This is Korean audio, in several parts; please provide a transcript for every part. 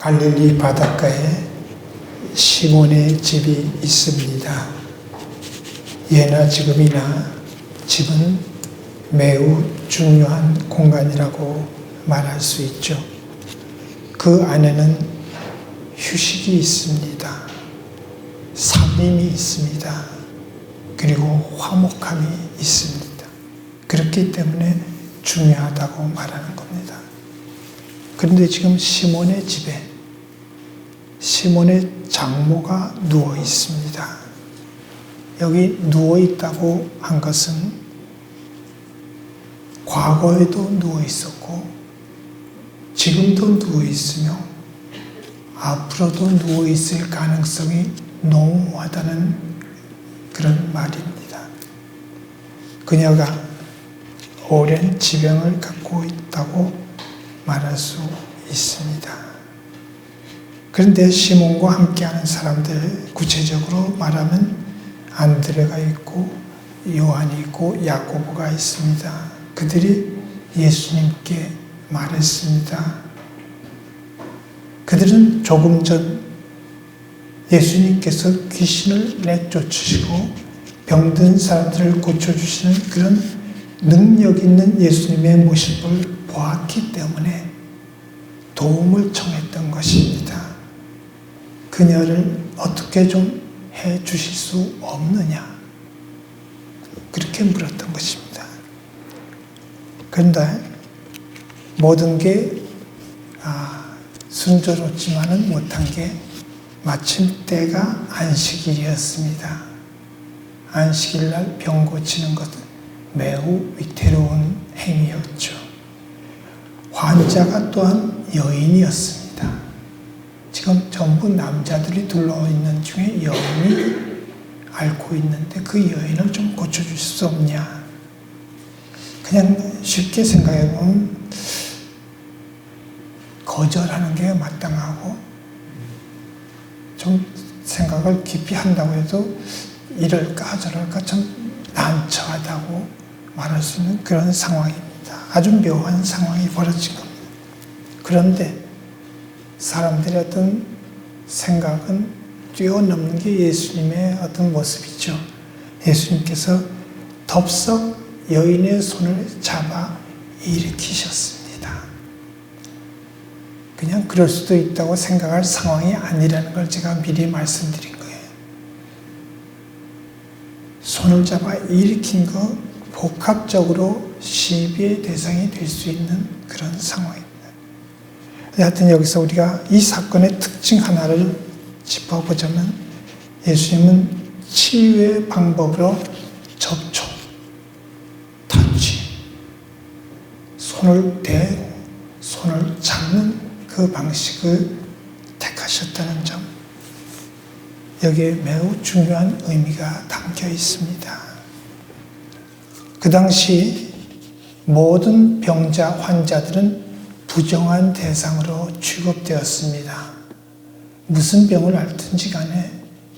갈릴리 바닷가에 시몬의 집이 있습니다. 예나 지금이나 집은 매우 중요한 공간이라고 말할 수 있죠. 그 안에는 휴식이 있습니다. 살림이 있습니다. 그리고 화목함이 있습니다. 그렇기 때문에 중요하다고 말하는 겁니다. 그런데 지금 시몬의 집에 시몬의 장모가 누워 있습니다. 여기 누워 있다고 한 것은 과거에도 누워 있었고 지금도 누워 있으며 앞으로도 누워 있을 가능성이 농후하다는 그런 말입니다. 그녀가 오랜 지병을 갖고 있다고 말할 수 있습니다. 그런데 시몬과 함께하는 사람들, 구체적으로 말하면 안드레가 있고 요한이 있고 야고보가 있습니다. 그들이 예수님께 말했습니다. 그들은 조금 전 예수님께서 귀신을 내쫓으시고 병든 사람들을 고쳐주시는 그런 능력 있는 예수님의 모습을 보았기 때문에 도움을 청했던 것입니다. 그녀를 어떻게 좀 해 주실 수 없느냐? 그렇게 물었던 것입니다. 그런데 모든 게 순조롭지만은 못한 게 마침 때가 안식일이었습니다. 안식일 날 병 고치는 것은 매우 위태로운 행위였죠. 환자가 또한 여인이었습니다. 지금 전부 남자들이 둘러있는 중에 여인이 앓고 있는데 그 여인을 좀 고쳐줄 수 없냐. 그냥 쉽게 생각해보면 거절하는 게 마땅하고 좀 생각을 깊이 한다고 해도 이럴까 저럴까 참 난처하다고 말할 수 있는 그런 상황입니다. 아주 묘한 상황이 벌어진 겁니다. 그런데 사람들의 어떤 생각은 뛰어넘는 게 예수님의 어떤 모습이죠. 예수님께서 덥석 여인의 손을 잡아 일으키셨습니다. 그냥 그럴 수도 있다고 생각할 상황이 아니라는 걸 제가 미리 말씀드린 거예요. 손을 잡아 일으킨 거 복합적으로 시비의 대상이 될 수 있는 그런 상황입니다. 하여튼 여기서 우리가 이 사건의 특징 하나를 짚어보자면 예수님은 치유의 방법으로 접촉, 터치, 손을 대고 손을 잡는 그 방식을 택하셨다는 점, 여기에 매우 중요한 의미가 담겨 있습니다. 그 당시 모든 병자, 환자들은 부정한 대상으로 취급되었습니다. 무슨 병을 앓든지 간에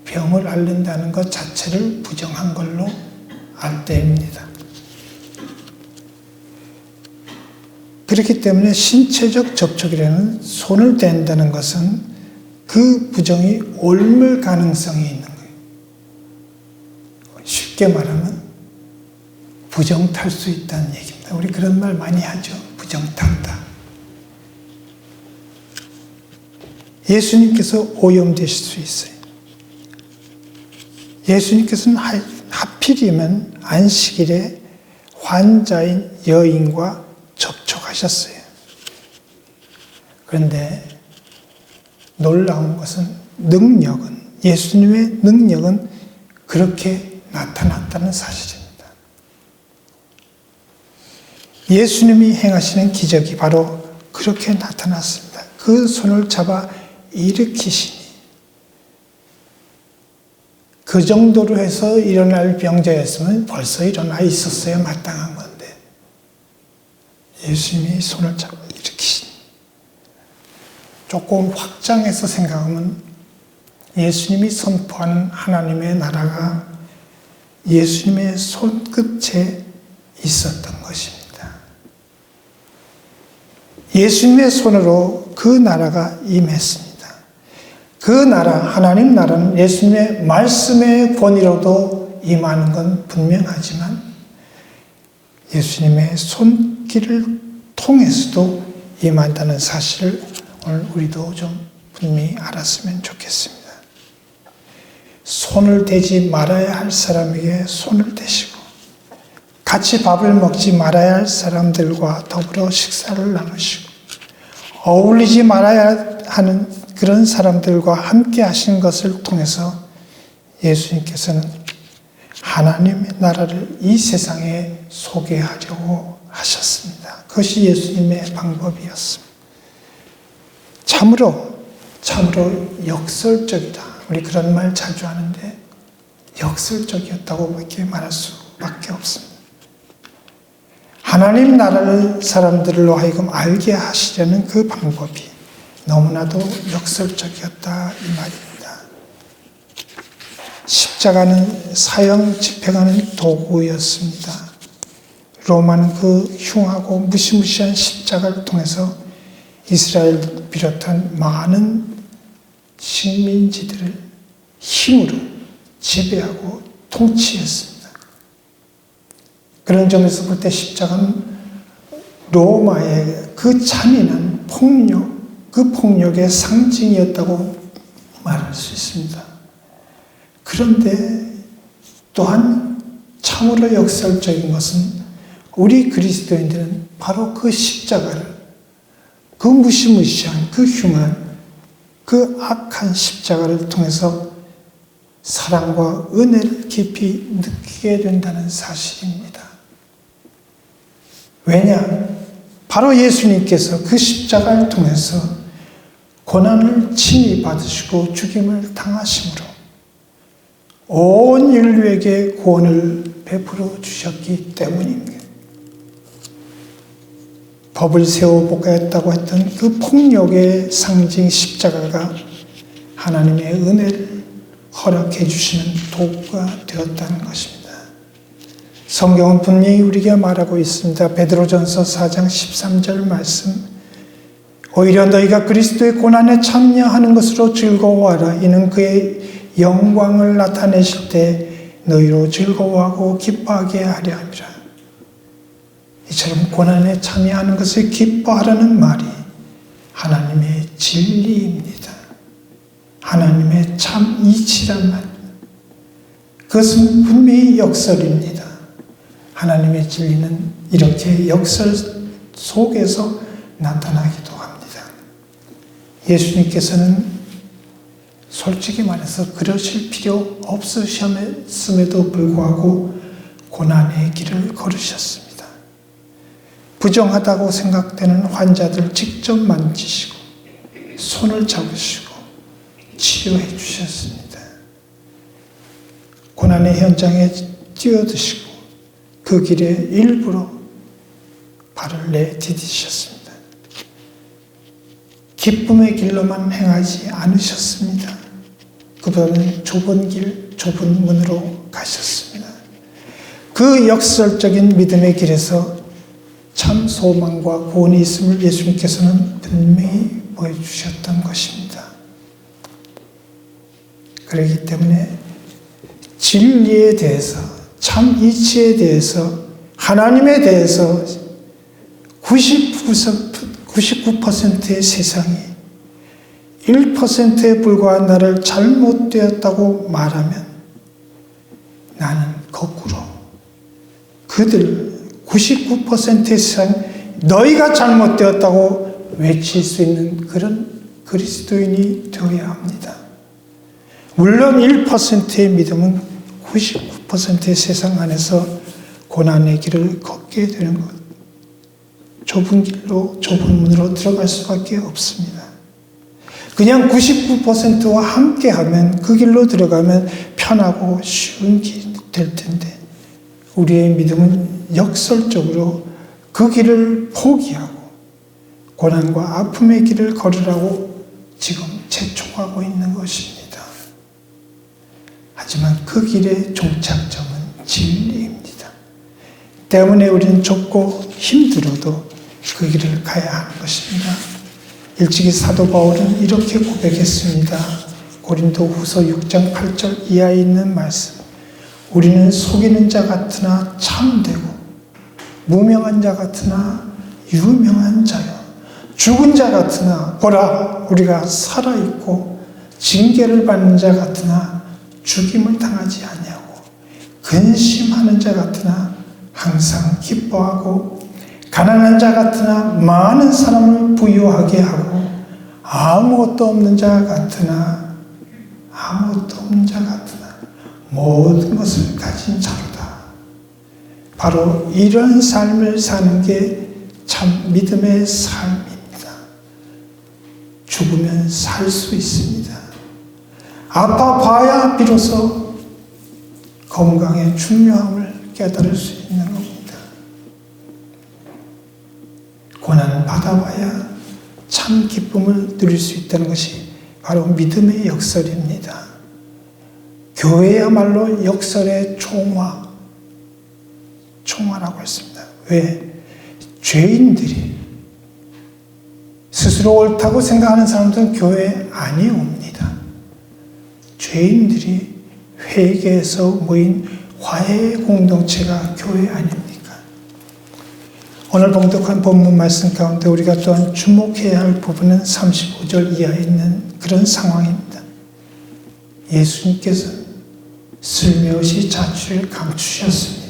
병을 앓는다는 것 자체를 부정한 걸로 알 때입니다. 그렇기 때문에 신체적 접촉이라는 손을 댄다는 것은 그 부정이 옮을 가능성이 있는 거예요. 쉽게 말하면 부정 탈 수 있다는 얘기입니다. 우리 그런 말 많이 하죠. 부정 탄다. 예수님께서 오염되실 수 있어요. 예수님께서는 하필이면 안식일에 환자인 여인과 접촉하셨어요. 그런데 놀라운 것은 예수님의 능력은 그렇게 나타났다는 사실입니다. 예수님이 행하시는 기적이 바로 그렇게 나타났습니다. 그 손을 잡아 일으키시니 그 정도로 해서 일어날 병자였으면 벌써 일어나 있었어야 마땅한 건데 예수님이 손을 잡아 일으키시니, 조금 확장해서 생각하면 예수님이 선포하는 하나님의 나라가 예수님의 손끝에 있었던 것입니다. 예수님의 손으로 힘으로 그 나라가 임했습니다. 그 나라, 하나님 나라는 예수님의 말씀의 권위로도 임하는 건 분명하지만 예수님의 손길을 통해서도 임한다는 사실을 오늘 우리도 좀 분명히 알았으면 좋겠습니다. 손을 대지 말아야 할 사람에게 손을 대시고 같이 밥을 먹지 말아야 할 사람들과 더불어 식사를 나누시고 어울리지 말아야 하는 그런 사람들과 함께 하신 것을 통해서 예수님께서는 하나님의 나라를 이 세상에 소개하려고 하셨습니다. 그것이 예수님의 방법이었습니다. 참으로 역설적이다. 우리 그런 말 자주 하는데 역설적이었다고 이렇게 말할 수밖에 없습니다. 하나님 나라를 사람들로 하여금 알게 하시려는 그 방법이 너무나도 역설적이었다 이 말입니다. 십자가는 사형 집행하는 도구였습니다. 로마는 그 흉하고 무시무시한 십자가를 통해서 이스라엘 비롯한 많은 식민지들을 힘으로 지배하고 통치했습니다. 그런 점에서 볼 때 십자가는 로마의 그 잔인한 폭력, 그 폭력의 상징이었다고 말할 수 있습니다. 그런데 또한 참으로 역설적인 것은 우리 그리스도인들은 바로 그 십자가를, 그 무시무시한, 그 흉한, 그 악한 십자가를 통해서 사랑과 은혜를 깊이 느끼게 된다는 사실입니다. 왜냐? 바로 예수님께서 그 십자가를 통해서 고난을 친히 받으시고 죽임을 당하심으로 온 인류에게 구원을 베풀어 주셨기 때문입니다. 법을 세워 볶아였다고 했던 그 폭력의 상징 십자가가 하나님의 은혜를 허락해 주시는 도구가 되었다는 것입니다. 성경은 분명히 우리에게 말하고 있습니다. 베드로전서 4장 13절 말씀, 오히려 너희가 그리스도의 고난에 참여하는 것으로 즐거워하라. 이는 그의 영광을 나타내실 때 너희로 즐거워하고 기뻐하게 하려 함이라. 이처럼 고난에 참여하는 것을 기뻐하라는 말이 하나님의 진리입니다. 하나님의 참 이치란 말. 그것은 분명히 역설입니다. 하나님의 진리는 이렇게 역설 속에서 나타나기도 합니다. 예수님께서는 솔직히 말해서 그러실 필요 없으셨음에도 불구하고 고난의 길을 걸으셨습니다. 부정하다고 생각되는 환자들 직접 만지시고 손을 잡으시고 치료해 주셨습니다. 고난의 현장에 뛰어드시고 그 길에 일부러 발을 내디디셨습니다. 기쁨의 길로만 행하지 않으셨습니다. 그보다는 좁은 길, 좁은 문으로 가셨습니다. 그 역설적인 믿음의 길에서 참 소망과 구원이 있음을 예수님께서는 분명히 보여주셨던 것입니다. 그렇기 때문에 진리에 대해서, 참 이치에 대해서, 하나님에 대해서 99%의 세상이 1%에 불과한 나를 잘못되었다고 말하면 나는 거꾸로 그들 99%의 세상 너희가 잘못되었다고 외칠 수 있는 그런 그리스도인이 되어야 합니다. 물론 1%의 믿음은 99%의 세상 안에서 고난의 길을 걷게 되는 것, 좁은 길로, 좁은 문으로 들어갈 수밖에 없습니다. 그냥 99%와 함께하면, 그 길로 들어가면 편하고 쉬운 길이 될 텐데 우리의 믿음은 역설적으로 그 길을 포기하고 고난과 아픔의 길을 걸으라고 지금 재촉하고 있는 것입니다. 하지만 그 길의 종착점은 진리입니다. 때문에 우리는 좁고 힘들어도 그 길을 가야 하는 것입니다. 일찍이 사도 바울은 이렇게 고백했습니다. 고린도 후서 6장 8절 이하에 있는 말씀. 우리는 속이는 자 같으나 참되고 무명한 자 같으나 유명한 자요. 죽은 자 같으나 보라 우리가 살아있고 징계를 받는 자 같으나 죽임을 당하지 아니하고 근심하는 자 같으나 항상 기뻐하고 가난한 자 같으나 많은 사람을 부유하게 하고 아무것도 없는 자 같으나 모든 것을 가진 자로다. 바로 이런 삶을 사는 게 참 믿음의 삶입니다. 죽으면 살 수 있습니다. 아파봐야 비로소 건강의 중요함을 깨달을 수 있는 겁니다. 고난 받아봐야 참 기쁨을 누릴 수 있다는 것이 바로 믿음의 역설입니다. 교회야말로 역설의 총화라고 했습니다. 왜? 죄인들이 스스로 옳다고 생각하는 사람들은 교회에 아니 옵니다. 죄인들이 회개해서 모인 화해의 공동체가 교회 아닙니까? 오늘 봉독한 본문 말씀 가운데 우리가 또한 주목해야 할 부분은 35절 이하에 있는 그런 상황입니다. 예수님께서 슬며시 자취를 감추셨습니다.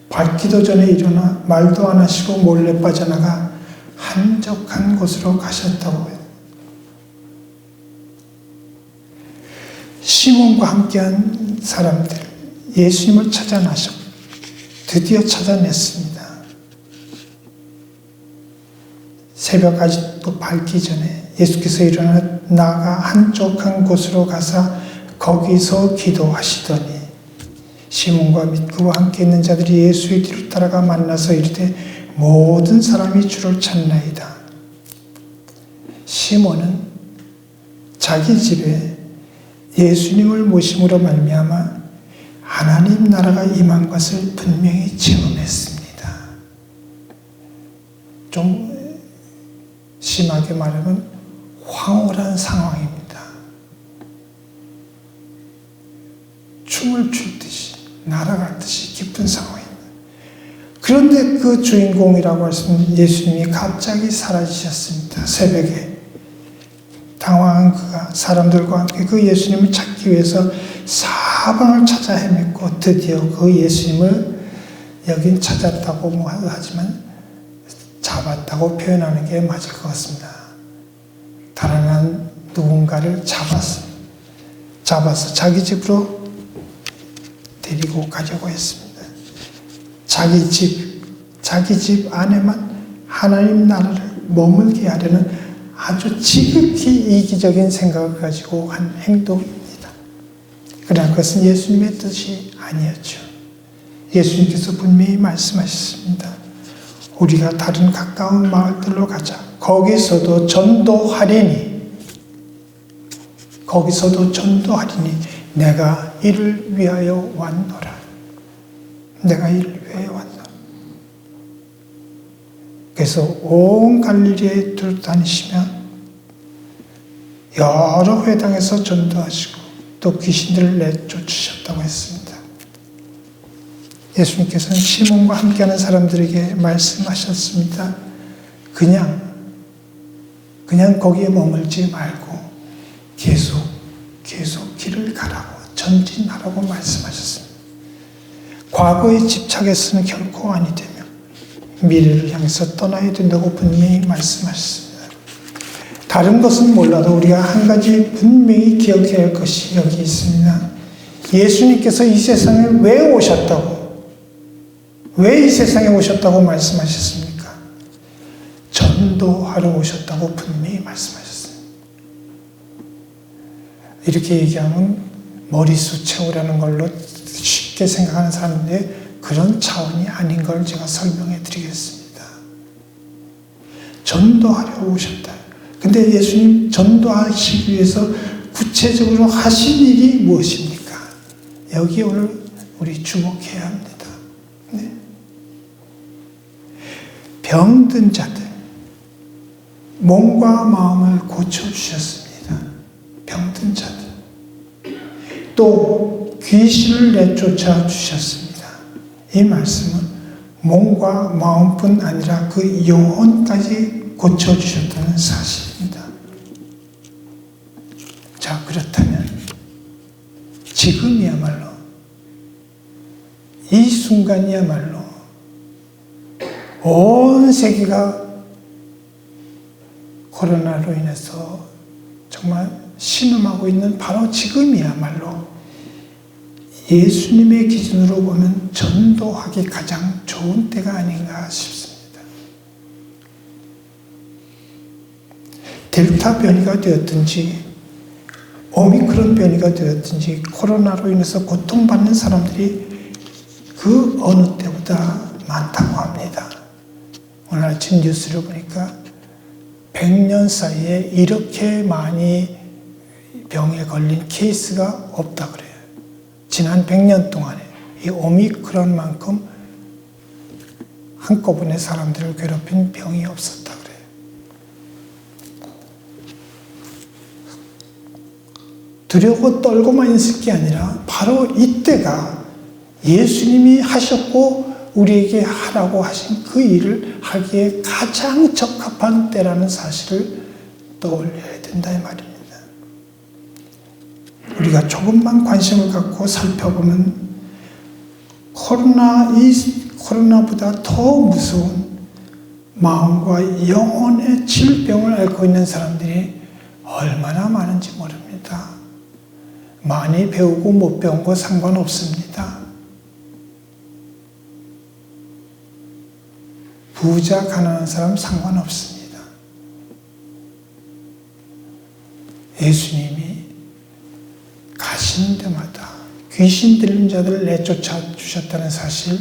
밝기도 전에 일어나 말도 안 하시고 몰래 빠져나가 한적한 곳으로 가셨다고 해요. 시몬과 함께한 사람들, 예수님을 찾아나셨고 드디어 찾아냈습니다. 새벽 아직도 밝기 전에 예수께서 일어나 나가 한적한 곳으로 가사 거기서 기도하시더니 시몬과 및 그와 함께 있는 자들이 예수의 뒤를 따라가 만나서 이르되 모든 사람이 주를 찾나이다. 시몬은 자기 집에 예수님을 모심으로 말미암아 하나님 나라가 임한 것을 분명히 체험했습니다. 좀 심하게 말하면 황홀한 상황입니다. 춤을 출 듯이 날아갈 듯이 기쁜 상황입니다. 그런데 그 주인공이라고 할 수 있는 예수님이 갑자기 사라지셨습니다. 새벽에 당황한 그가 사람들과 함께 그 예수님을 찾기 위해서 사방을 찾아 헤맸고 드디어 그 예수님을 여긴 찾았다고 하지만 잡았다고 표현하는 게 맞을 것 같습니다. 달아난 누군가를 잡아서 자기 집으로 데리고 가려고 했습니다. 자기 집 안에만 하나님 나라를 머물게 하려는 아주 지극히 이기적인 생각을 가지고 한 행동입니다. 그러나 그것은 예수님의 뜻이 아니었죠. 예수님께서 분명히 말씀하셨습니다. 우리가 다른 가까운 마을들로 가자. 거기서도 전도하리니 내가 이를 위하여 왔노라. 그래서 온 갈릴리에 돌아다니시며 여러 회당에서 전도하시고 또 귀신들을 내쫓으셨다고 했습니다. 예수님께서는 시몬과 함께하는 사람들에게 말씀하셨습니다. 그냥 거기에 머물지 말고 계속 길을 가라고 전진하라고 말씀하셨습니다. 과거에 집착해서는 결코 아니 되며 미래를 향해서 떠나야 된다고 분명히 말씀하셨습니다. 다른 것은 몰라도 우리가 한 가지 분명히 기억해야 할 것이 여기 있습니다. 예수님께서 이 세상에 왜 이 세상에 오셨다고 말씀하셨습니까? 전도하러 오셨다고 분명히 말씀하셨습니다. 이렇게 얘기하면 머리수 채우라는 걸로 쉽게 생각하는 사람인데 그런 차원이 아닌 걸 제가 설명해 드리겠습니다. 전도하려 오셨다. 근데 예수님 전도하시기 위해서 구체적으로 하신 일이 무엇입니까? 여기 오늘 우리 주목해야 합니다. 네. 병든 자들, 몸과 마음을 고쳐주셨습니다. 병든 자들. 또 귀신을 내쫓아 주셨습니다. 이 말씀은 몸과 마음뿐 아니라 그 영혼까지 고쳐주셨다는 사실입니다. 자, 그렇다면 지금이야말로, 이 순간이야말로 온 세계가 코로나로 인해서 정말 신음하고 있는 바로 지금이야말로 예수님의 기준으로 보면 전도하기 가장 좋은 때가 아닌가 싶습니다. 델타 변이가 되었든지 오미크론 변이가 되었든지 코로나로 인해서 고통받는 사람들이 그 어느 때보다 많다고 합니다. 오늘 아침 뉴스를 보니까 100년 사이에 이렇게 많이 병에 걸린 케이스가 없다 그래요. 지난 100년 동안에 이 오미크론만큼 한꺼번에 사람들을 괴롭힌 병이 없었다 그래요. 두려워 떨고만 있을 게 아니라 바로 이때가 예수님이 하셨고 우리에게 하라고 하신 그 일을 하기에 가장 적합한 때라는 사실을 떠올려야 된다 이 말입니다. 우리가 조금만 관심을 갖고 살펴보면 코로나보다 더 무서운 마음과 영혼의 질병을 앓고 있는 사람들이 얼마나 많은지 모릅니다. 많이 배우고 못 배운 거 상관없습니다. 부자, 가난한 사람 상관없습니다. 예수님이 가신 데마다 귀신 들린 자들을 내쫓아 주셨다는 사실,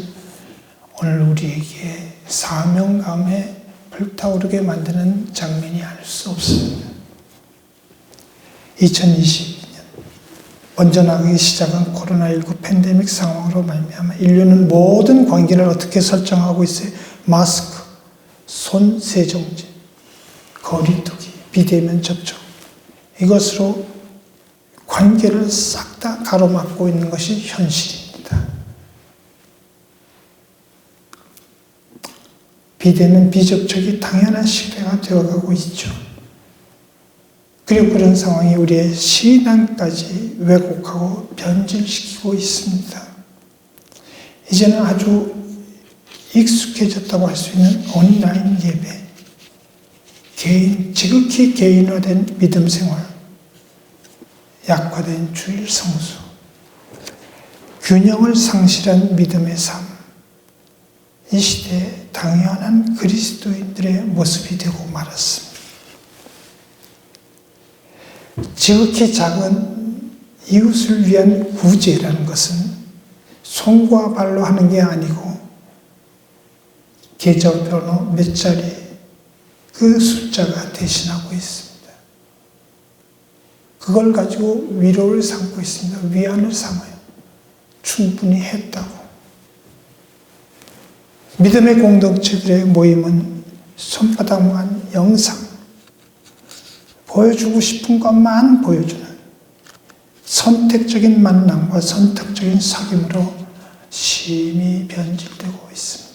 오늘 우리에게 사명감에 불타오르게 만드는 장면이 아닐 수 없습니다. 2022년 번져나가기 시작한 코로나19 팬데믹 상황으로 말미암아 인류는 모든 관계를 어떻게 설정하고 있어요? 마스크, 손 세정제, 거리두기, 비대면 접촉, 이것으로 관계를 싹 다 가로막고 있는 것이 현실입니다. 비대면 비접촉이 당연한 시대가 되어가고 있죠. 그리고 그런 상황이 우리의 신앙까지 왜곡하고 변질시키고 있습니다. 이제는 아주 익숙해졌다고 할 수 있는 온라인 예배, 지극히 개인화된 믿음 생활, 약화된 주일 성수, 균형을 상실한 믿음의 삶, 이 시대에 당연한 그리스도인들의 모습이 되고 말았습니다. 지극히 작은 이웃을 위한 구제라는 것은 손과 발로 하는 게 아니고 계좌번호 몇 자리 그 숫자가 대신하고 있습니다. 그걸 가지고 위로를 삼고 있습니다. 위안을 삼아요. 충분히 했다고. 믿음의 공동체들의 모임은 손바닥만 영상, 보여주고 싶은 것만 보여주는 선택적인 만남과 선택적인 사귐으로 심히 변질되고 있습니다.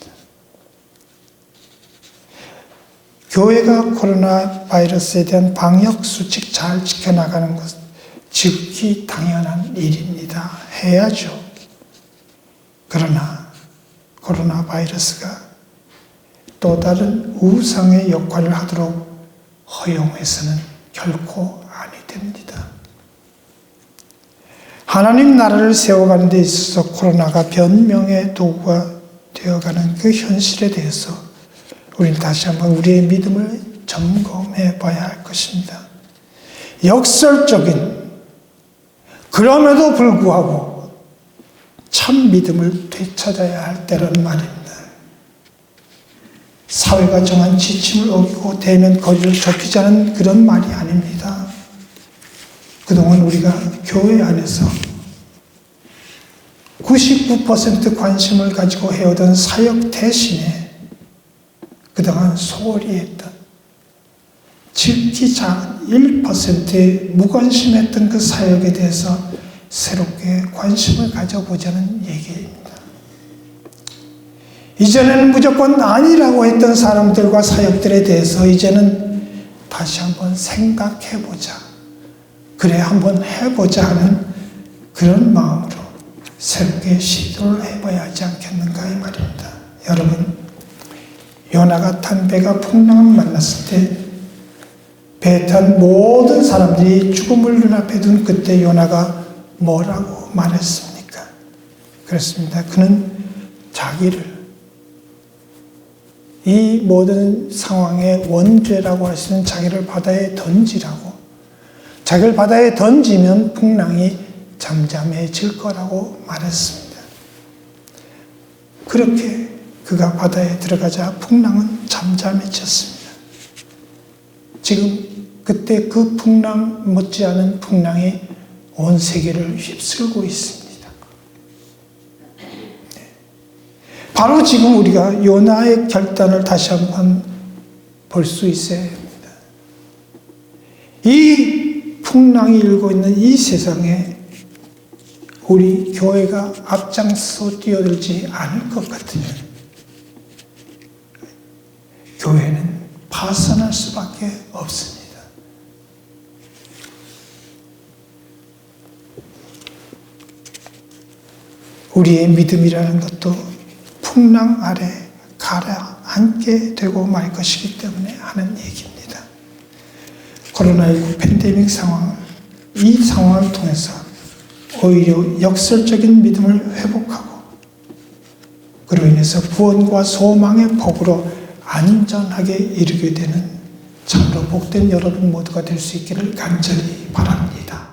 교회가 코로나 바이러스에 대한 방역 수칙 잘 지켜나가는 것 지극히 당연한 일입니다. 해야죠. 그러나 코로나 바이러스가 또 다른 우상의 역할을 하도록 허용해서는 결코 아니 됩니다. 하나님 나라를 세워가는 데 있어서 코로나가 변명의 도구가 되어가는 그 현실에 대해서 우리는 다시 한번 우리의 믿음을 점검해 봐야 할 것입니다. 역설적인, 그럼에도 불구하고 참 믿음을 되찾아야 할 때라는 말입니다. 사회가 정한 지침을 어기고 대면 거리를 좁히자는 그런 말이 아닙니다. 그동안 우리가 교회 안에서 99% 관심을 가지고 해오던 사역 대신에 그동안 소홀히 했던 지극히 작은 1%의 무관심했던 그 사역에 대해서 새롭게 관심을 가져보자는 얘기입니다. 이전에는 무조건 아니라고 했던 사람들과 사역들에 대해서 이제는 다시 한번 생각해보자. 그래, 한번 해보자 하는 그런 마음으로 새롭게 시도를 해봐야 하지 않겠는가 이 말입니다. 여러분, 요나가 탄 배가 풍랑을 만났을 때 배에 탄 모든 사람들이 죽음을 눈앞에 둔 그때 요나가 뭐라고 말했습니까? 그렇습니다. 그는 자기를 이 모든 상황의 원죄라고 할 수 있는 자기를 바다에 던지라고, 자기를 바다에 던지면 풍랑이 잠잠해질 거라고 말했습니다. 그렇게 그가 바다에 들어가자 풍랑은 잠잠해졌습니다. 지금 그때 그 풍랑 못지않은 풍랑이 온 세계를 휩쓸고 있습니다. 바로 지금 우리가 요나의 결단을 다시 한번 볼 수 있어야 합니다. 이 풍랑이 일고 있는 이 세상에 우리 교회가 앞장서 뛰어들지 않을 것 같으면 교회는 파산할 수밖에 없습니다. 우리의 믿음이라는 것도 풍랑 아래 가라앉게 되고 말 것이기 때문에 하는 얘기입니다. 코로나19 팬데믹 상황을, 이 상황을 통해서 오히려 역설적인 믿음을 회복하고 그로 인해서 구원과 소망의 복으로 안전하게 이르게 되는 참으로 복된 여러분 모두가 될 수 있기를 간절히 바랍니다.